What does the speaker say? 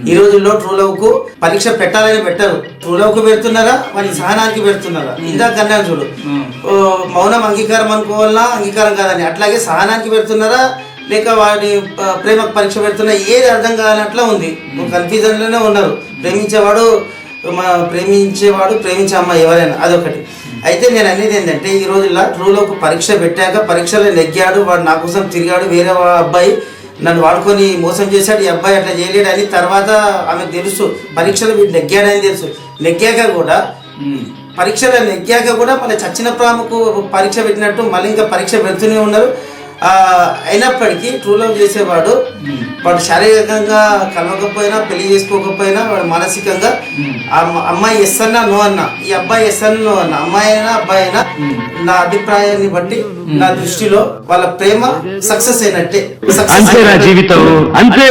ఈ రోజుల్లో true love కు పరీక్ష పెట్టాలని పెట్టరు. ట్రూ లవ్ కు పెడుతున్నారా, మరి సహనానికి పెడుతున్నారా? ఇందాక అన్నాను చూడు, మౌనం అంగీకారం అనుకోవాలన్నా అంగీకారం కాదని, అట్లాగే సహనానికి పెడుతున్నారా లేక వాడి ప్రేమకు పరీక్ష పెడుతున్నా, ఏది అర్థం కానట్లా ఉంది. కన్ఫ్యూజన్ లోనే ఉన్నారు. ప్రేమించేవాడు ప్రేమించే అమ్మాయి ఎవరైనా అదొకటి. అయితే నేను అనేది ఏంటంటే, ఈ రోజుల్లో ట్రూలోకి పరీక్ష పెట్టాక పరీక్షలో నెగ్గాడు, వాడు నా కోసం తిరిగాడు, వేరే అబ్బాయి నన్ను వాడుకొని మోసం చేశాడు, ఈ అబ్బాయి అట్లా చేయలేడు అని తర్వాత ఆమెకు తెలుసు. పరీక్షలో వీడు నెగ్గాడని తెలుసు. పరీక్షలో నెగ్గాక కూడా మళ్ళీ చచ్చిన ప్రేమకు పరీక్ష పెట్టినట్టు మళ్ళీ ఇంకా పరీక్ష పెడుతూనే ఉన్నారు. అయినప్పటికీ ట్రూ లవ్ చేసేవాడు వాడు శారీరకంగా కలవకపోయినా, పెళ్లి చేసుకోకపోయినా, వాడు మానసికంగా అమ్మాయి ఎస్ అన్నా నో అన్నా, ఈ అబ్బాయి ఎస్ అన్నా నో అన్నా, అమ్మాయి అయినా అబ్బాయి అయినా, నా అభిప్రాయాన్ని బట్టి నా దృష్టిలో వాళ్ళ ప్రేమ సక్సెస్ అయినట్టే. జీవితం అంతే.